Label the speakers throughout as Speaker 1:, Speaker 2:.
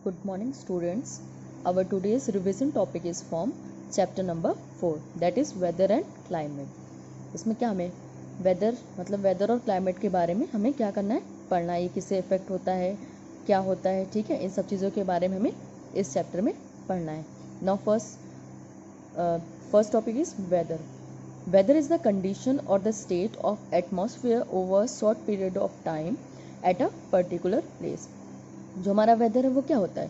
Speaker 1: Good morning students. Our today's revision topic is from chapter number 4 that is weather and climate. इसमें क्या हमें weather मतलब weather और climate के बारे में हमें क्या करना है, पढ़ना है, ये किससे इफेक्ट होता है, क्या होता है, ठीक है, इन सब चीज़ों के बारे में हमें इस चैप्टर में पढ़ना है. Now first topic is whether. Weather is the condition or the state of atmosphere over a short period of time at a particular place. जो हमारा वेदर है वो क्या होता है,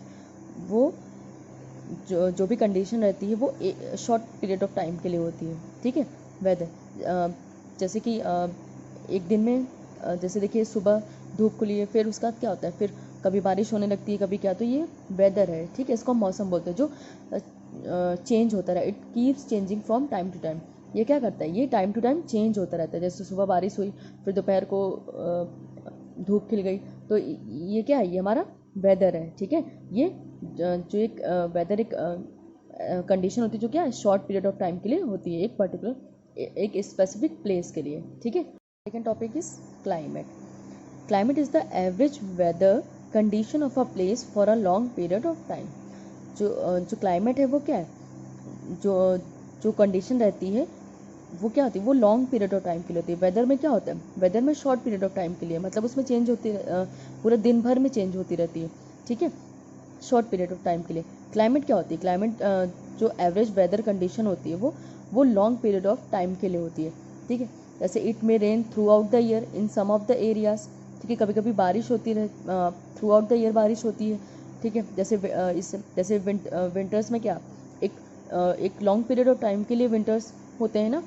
Speaker 1: वो जो भी कंडीशन रहती है वो शॉर्ट पीरियड ऑफ टाइम के लिए होती है. ठीक है, वेदर जैसे कि एक दिन में जैसे देखिए सुबह धूप खुली है, फिर उसका क्या होता है, फिर कभी बारिश होने लगती है, कभी क्या, तो ये वेदर है. ठीक है, इसको हम मौसम बोलते हैं जो चेंज होता रहा. It keeps changing from time to time. ये क्या करता है, ये टाइम टू टाइम चेंज होता रहता है. जैसे सुबह बारिश हुई, फिर दोपहर को धूप खिल गई, तो ये क्या है, ये हमारा वेदर है. ठीक है, ये जो एक वेदर एक कंडीशन होती है जो क्या है, शॉर्ट पीरियड ऑफ टाइम के लिए होती है, एक पर्टिकुलर एक स्पेसिफिक प्लेस के लिए. ठीक है. Second topic is climate. Climate is the average weather condition of a place for a long period of time. जो क्लाइमेट है वो क्या है, जो कंडीशन रहती है वो क्या होती है, वो लॉन्ग पीरियड ऑफ टाइम के लिए होती है. वेदर में क्या होता है, वेदर में शॉर्ट पीरियड ऑफ टाइम के लिए, मतलब उसमें चेंज होती पूरे दिन भर में चेंज होती रहती है. ठीक है, शॉर्ट पीरियड ऑफ टाइम के लिए. क्लाइमेट क्या होती है, क्लाइमेट जो एवरेज वेदर कंडीशन होती है वो लॉन्ग पीरियड ऑफ टाइम के लिए होती है. ठीक है, जैसे it may rain throughout the year in some of the areas. ठीक है, कभी कभी बारिश होती है, थ्रू आउट द ईयर बारिश होती है. ठीक है, जैसे विंटर्स में क्या, एक लॉन्ग पीरियड ऑफ टाइम के लिए विंटर्स होते हैं ना,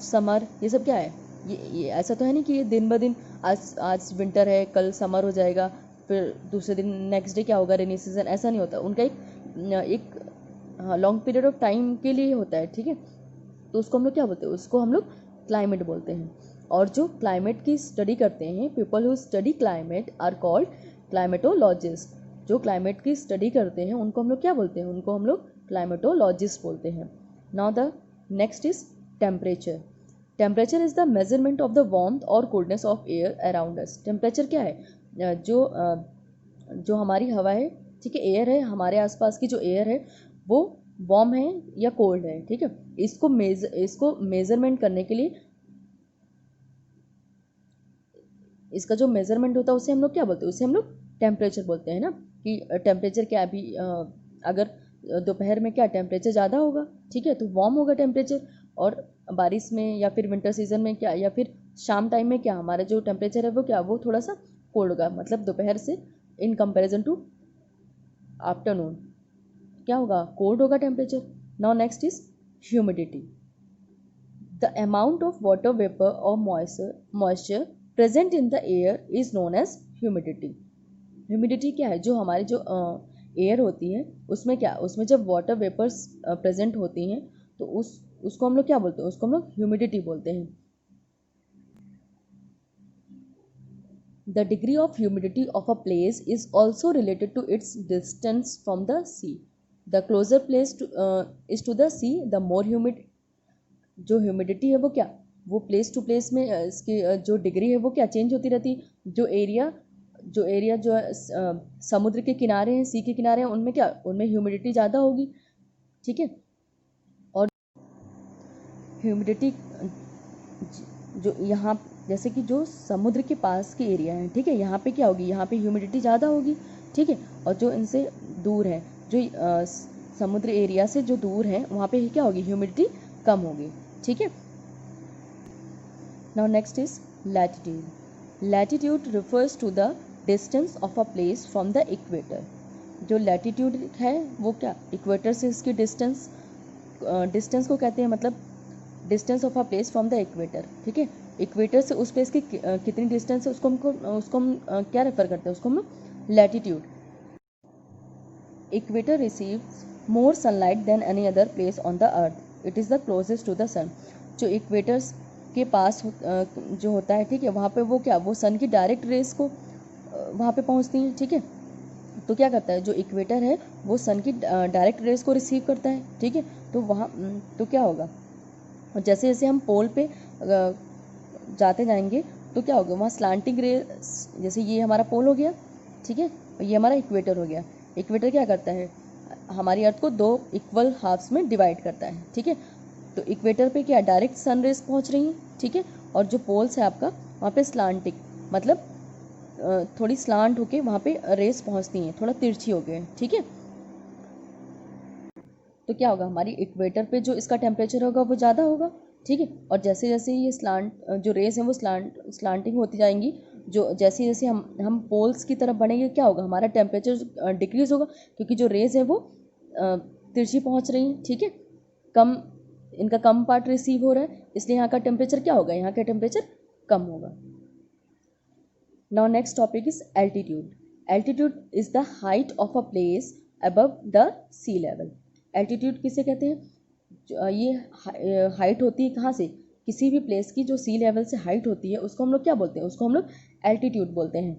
Speaker 1: समर, ये सब क्या है, ये ऐसा तो है नहीं कि ये दिन ब दिन आज विंटर है, कल समर हो जाएगा, फिर दूसरे दिन नेक्स्ट डे क्या होगा, रेनी सीजन. ऐसा नहीं होता. उनका एक लॉन्ग पीरियड ऑफ टाइम के लिए होता है. ठीक है, तो उसको हम लोग क्या बोलते हैं, उसको हम लोग क्लाइमेट बोलते हैं. और जो क्लाइमेट की स्टडी करते हैं, people who study climate are called climatologist. जो क्लाइमेट की स्टडी करते हैं उनको हम लोग क्या बोलते हैं, उनको हम लोग क्लाइमेटोलॉजिस्ट बोलते हैं. Now the next is temperature. Temperature is the measurement of the warmth और coldness of air around us. Temperature क्या है, जो हमारी हवा है, ठीक है, एयर है, हमारे आसपास की जो एयर है वो वार्म है या कोल्ड है. ठीक है, इसको मेजरमेंट करने के लिए, इसका जो मेजरमेंट होता है उसे हम लोग क्या बोलते हैं, उसे हम लोग टेम्परेचर बोलते हैं ना. कि टेम्परेचर क्या, अभी अगर दोपहर में क्या टेम्परेचर ज़्यादा होगा, ठीक है, तो वार्म होगा टेम्परेचर. और बारिश में या फिर विंटर सीजन में क्या, या फिर शाम टाइम में क्या, हमारा जो टेम्परेचर है वो क्या, वो थोड़ा सा कोल्ड होगा. मतलब दोपहर से इन कंपैरिजन टू आफ्टरनून क्या होगा, कोल्ड होगा temperature. Now next is humidity. The amount of water vapour और moisture present in the air is known as humidity. Humidity क्या है, जो हमारी जो एयर होती है उसमें क्या, उसमें जब वाटर वेपर्स प्रेजेंट होती हैं तो उसको हम लोग क्या बोलते हैं, उसको हम लोग ह्यूमिडिटी बोलते हैं. The degree of humidity of a place is also related to its distance from the sea. The closer place is to the sea the more humid. जो ह्यूमिडिटी है वो क्या, वो प्लेस टू प्लेस में इसकी जो डिग्री है वो क्या चेंज होती रहती है. जो एरिया जो समुद्र के किनारे हैं, सी के किनारे हैं, उनमें क्या, उनमें ह्यूमिडिटी ज़्यादा होगी. ठीक है, और ह्यूमिडिटी जो यहाँ जैसे कि जो समुद्र के पास के एरिया हैं, ठीक है, यहाँ पे क्या होगी, यहाँ पे ह्यूमिडिटी ज़्यादा होगी. ठीक है, और जो इनसे दूर है, जो समुद्र एरिया से जो दूर है, वहाँ पे क्या होगी, ह्यूमिडिटी कम होगी. ठीक है. Now next is latitude. Latitude refers to the distance of a place from the equator. जो लैटिट्यूड है वो क्या, इक्वेटर से इसकी डिस्टेंस को कहते हैं, मतलब distance of a place from the equator. ठीक है, इक्वेटर से उस प्लेस की कितनी डिस्टेंस है उसको हम क्या रेफर करते हैं, उसको हम latitude. Equator receives more sunlight than any other place on the earth. It is the closest to the sun. जो इक्वेटर्स के पास जो होता है, ठीक है, वहाँ पे वो क्या, वो सन की डायरेक्ट रेस को वहाँ पे पहुँचती हैं. ठीक है, तो क्या करता है, जो इक्वेटर है वो सन की डायरेक्ट रेस को रिसीव करता है. ठीक है, तो वहाँ तो क्या होगा, और जैसे जैसे हम पोल पे जाते जाएंगे तो क्या होगा, वहाँ स्लांटिंग रे, जैसे ये हमारा पोल हो गया, ठीक है, और ये हमारा इक्वेटर हो गया. इक्वेटर क्या करता है, हमारी अर्थ को 2 इक्वल हाफ्स में डिवाइड करता है, ठीक है। तो इक्वेटर पे क्या डायरेक्ट सन रेज पहुंच रही हैं, ठीक है, और जो पोल्स है आपका वहाँ पे स्लांटिक, मतलब थोड़ी स्लांट होके वहाँ पे रेस पहुँचती हैं, थोड़ा तिरछी हो गए, ठीक है। तो क्या होगा, हमारी इक्वेटर पे जो इसका टेम्परेचर होगा वो ज़्यादा होगा, ठीक है। और जैसे जैसे ये जो रेस हैं वो स्लांटिंग होती जाएंगी, जो जैसे जैसे हम पोल्स की तरफ बढ़ेंगे क्या होगा, हमारा टेम्परेचर डिक्रीज होगा, क्योंकि जो रेस है वो तिरछी पहुँच रही हैं, ठीक है, कम इनका कम पार्ट रिसीव हो रहा है, इसलिए यहाँ का टेम्परेचर क्या होगा, यहाँ का टेम्परेचर कम होगा। Now next topic is altitude. Altitude is the height of a place above the sea level. Altitude किसे कहते हैं, ये हाइट होती है कहाँ से, किसी भी प्लेस की जो सी लेवल से हाइट होती है उसको हम लोग क्या बोलते हैं, उसको हम लोग एल्टीट्यूड बोलते हैं।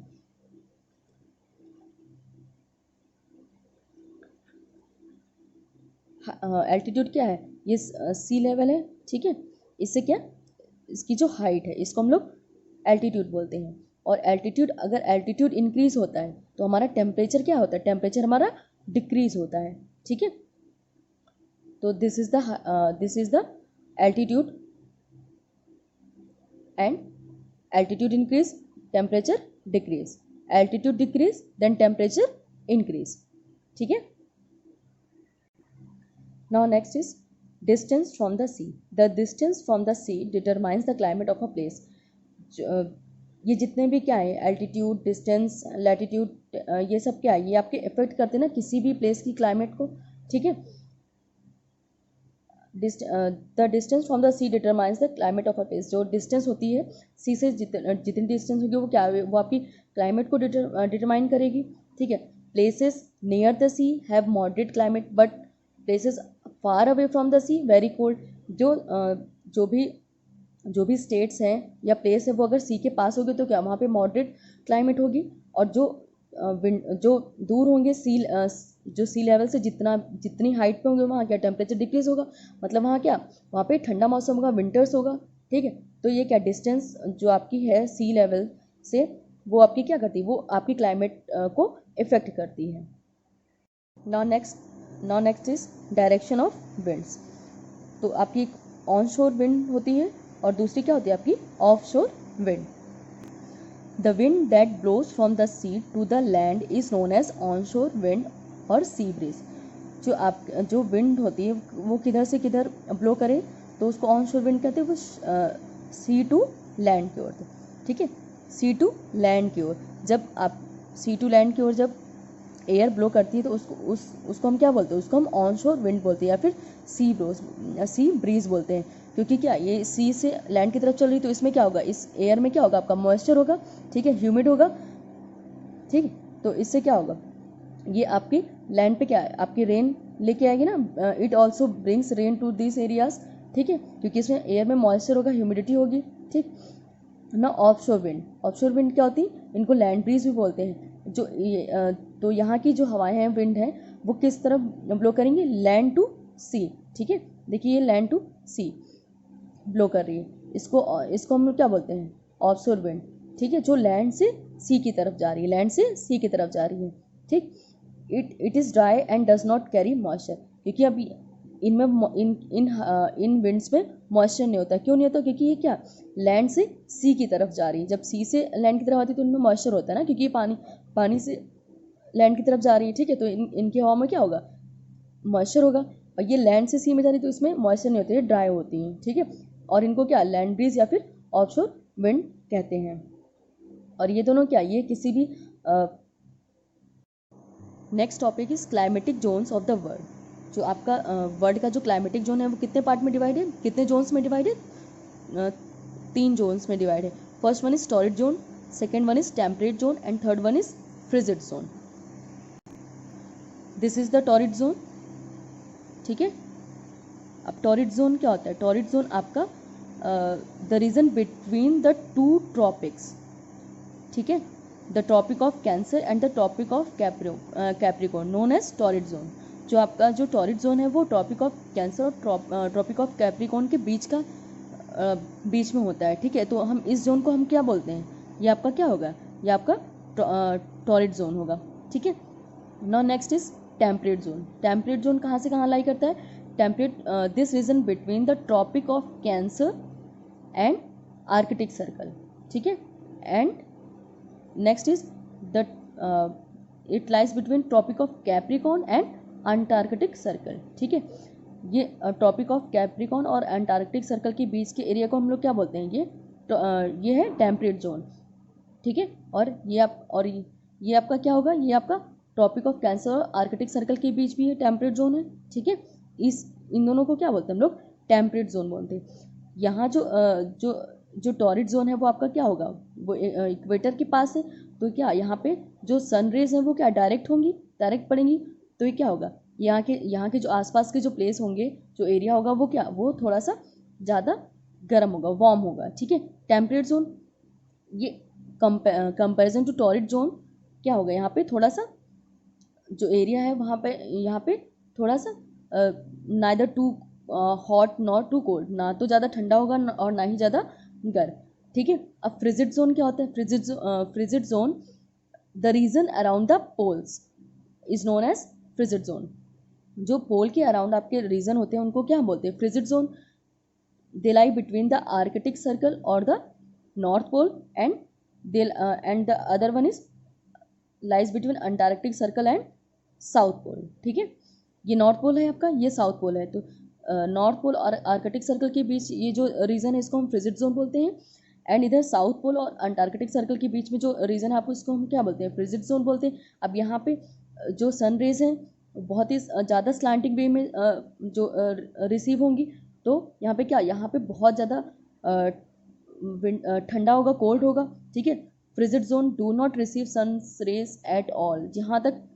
Speaker 1: एल्टीट्यूड क्या है, ये सी लेवल है, ठीक है, इससे क्या, इसकी जो हाइट है इसको हम लोग एल्टीट्यूड बोलते हैं। और एल्टीट्यूड, अगर एल्टीट्यूड इंक्रीज होता है तो हमारा टेम्परेचर क्या होता है, टेम्परेचर हमारा डिक्रीज होता है, ठीक है। तो this is the altitude, and altitude increase temperature decrease, altitude decrease then temperature increase, ठीक है। Now next is distance from the sea. The distance from the sea determines the climate of a place. ये जितने भी क्या है, altitude, distance, latitude, ये सब क्या है, ये आपके इफेक्ट करते हैं ना किसी भी प्लेस की क्लाइमेट को, ठीक है। The distance from the sea determines the climate of a place. जो डिस्टेंस होती है सी से, जितनी डिस्टेंस होगी वो क्या है, वो आपकी क्लाइमेट को डिटरमाइन करेगी, ठीक है। Places near the sea have moderate climate, but places far away from the sea very cold. जो भी स्टेट्स हैं या प्लेस है वो अगर सी के पास होगी तो क्या वहाँ पे मॉडरेट क्लाइमेट होगी, और जो दूर होंगे जो सी लेवल से जितनी हाइट पे होंगे वहाँ क्या टेम्परेचर डिक्रीज होगा, मतलब वहाँ पे ठंडा मौसम होगा, विंटर्स होगा, ठीक है। तो ये क्या डिस्टेंस जो आपकी है सी लेवल से, वो आपकी क्या करती है, वो आपकी क्लाइमेट को इफेक्ट करती है। Now next is direction of winds. तो आपकी एक ऑन शोर विंड होती है और दूसरी क्या होती है आपकी offshore wind. The wind that blows from the sea to the land is known as onshore wind और सी ब्रीज। जो विंड होती है वो किधर से किधर ब्लो करे तो उसको ऑन शोर विंड कहते हैं, वो सी टू लैंड की ओर, ठीक है, सी टू लैंड की ओर। जब आप सी टू लैंड की ओर जब एयर ब्लो करती है तो उसको हम क्या बोलते हैं, उसको हम ऑन शोर विंड बोलते हैं या फिर सी ब्रीज बोलते हैं, क्योंकि क्या ये सी से लैंड की तरफ चल रही तो इसमें क्या होगा, इस एयर में क्या होगा, आपका मॉइस्चर होगा, ठीक है, ह्यूमिड होगा, ठीक है। तो इससे क्या होगा, ये आपकी लैंड पे क्या है, आपकी रेन लेके आएगी ना, it also brings rain to this areas, ठीक है, क्योंकि इसमें एयर में मॉइस्चर होगा, ह्यूमिडिटी होगी, ठीक ना। ऑफ शोर विंड क्या होती है, इनको लैंड ब्रीज भी बोलते हैं। तो यहाँ की जो हवाएं हैं, विंड है, वो किस तरफ ब्लो करेंगी, लैंड टू सी, ठीक है। देखिए ये लैंड टू सी ब्लो कर रही है, इसको हम लोग क्या बोलते हैं, ऑफशोर विंड, ठीक है, जो लैंड से सी की तरफ जा रही है, लैंड से सी की तरफ जा रही है, ठीक। It is dry and does not carry moisture, क्योंकि अभी इन विंड्स में मॉइस्चर नहीं होता। क्यों नहीं होता, क्योंकि ये क्या लैंड से सी की तरफ जा रही है। जब सी से लैंड की तरफ आती है तो इनमें मॉइस्चर होता है ना, क्योंकि ये पानी से लैंड की तरफ जा रही है, ठीक है। तो इनकी हवा में क्या होगा, मॉइस्चर होगा, और ये लैंड से सी में जा रही है तो इसमें मॉइस्चर नहीं होती है, ड्राई होती हैं, ठीक है। और इनको क्या लैंड ब्रीज या फिर ऑफशोर विंड कहते हैं। और ये दोनों क्या, ये किसी भी next topic is climatic zones of the world. जो आपका वर्ल्ड का जो क्लाइमेटिक जोन है वो कितने पार्ट में डिवाइड है, कितने जोन्स में डिवाइड है, 3 जोन्स में डिवाइड है। First one is torrid zone, second one is temperate zone and third one is frigid zone. This is the torrid zone, ठीक है। अब टॉरिड जोन क्या होता है, टॉरिड जोन आपका the region between the 2 tropics, ठीक है, the Tropic of Cancer and the Tropic of Capricorn known as torrid zone. जो आपका जो टॉरिड जोन है वो ट्रॉपिक ऑफ कैंसर और ट्रॉपिक ऑफ कैप्रिकॉर्न के बीच में होता है, ठीक है। तो हम इस जोन को हम क्या बोलते हैं, ये आपका क्या होगा, ये आपका टॉरिड जोन होगा, ठीक है। Now next is temperate zone. Temperate zone कहाँ से कहाँ लाई करता है? Temperate this region between the Tropic of Cancer and Arctic Circle, ठीक है। And next is the it lies between Tropic of Capricorn and Antarctic Circle, ठीक है। ये ट्रॉपिक ऑफ कैप्रिकॉन और अंटार्कटिक सर्कल के बीच के एरिया को हम लोग क्या बोलते हैं? ये है टेम्परेट जोन, ठीक है। और ये आपका क्या होगा? ये आपका ट्रॉपिक ऑफ कैंसर और आर्कटिक सर्कल के बीच भी ये टेम्परेट जोन है, ठीक है। इन दोनों को क्या बोलते हैं हम लोग? टेम्परेट जोन बोलते हैं। यहाँ जो टॉरिड जोन है वो आपका क्या होगा? वो इक्वेटर के पास है, तो क्या यहाँ पे जो सन रेज हैं वो क्या डायरेक्ट होंगी, डायरेक्ट पड़ेंगी, तो ये क्या होगा? यहाँ के जो आसपास के जो प्लेस होंगे, जो एरिया होगा, वो थोड़ा सा ज़्यादा गर्म होगा, वार्म होगा, ठीक है। टेम्परेट जोन ये कंपैरिजन टू टॉरिड जोन क्या होगा? यहाँ पे थोड़ा सा जो एरिया है यहाँ पे थोड़ा सा neither too hot not too cold, ना तो ज़्यादा ठंडा होगा और ना ही ज़्यादा गर्म, ठीक है। अब फ्रिजिड जोन क्या होता है? Frigid zone the region around the poles is known as frigid zone. जो पोल के अराउंड आपके रीजन होते हैं उनको क्या बोलते हैं? Frigid zone. They lie between the Arctic circle और the North Pole and the other one is lies between Antarctic circle and South Pole, ठीक है। ये नॉर्थ पोल है आपका, ये साउथ पोल है, तो नॉर्थ पोल और आर्कटिक सर्कल के बीच ये जो रीजन है इसको हम फ्रिजिड जोन बोलते हैं। एंड इधर साउथ पोल और अंटार्कटिक सर्कल के बीच में जो रीजन है आपको इसको हम क्या बोलते हैं? फ्रिजिड जोन बोलते हैं। अब यहाँ पे जो सन रेज हैं बहुत ही ज़्यादा स्लांटिंग वे में जो रिसीव होंगी, तो यहाँ पे क्या? यहाँ पे बहुत ज़्यादा ठंडा होगा, कोल्ड होगा, ठीक है। Frigid zone do not receive sun rays at all. जहाँ तक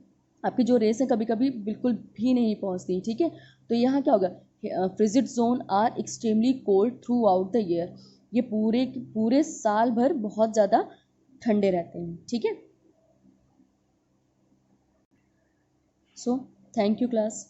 Speaker 1: आपकी जो रेस है कभी कभी बिल्कुल भी नहीं पहुँचती, ठीक है। तो यहाँ क्या होगा? Frigid zone are extremely cold throughout the year. ये पूरे साल भर बहुत ज़्यादा ठंडे रहते हैं, ठीक है। So thank you class.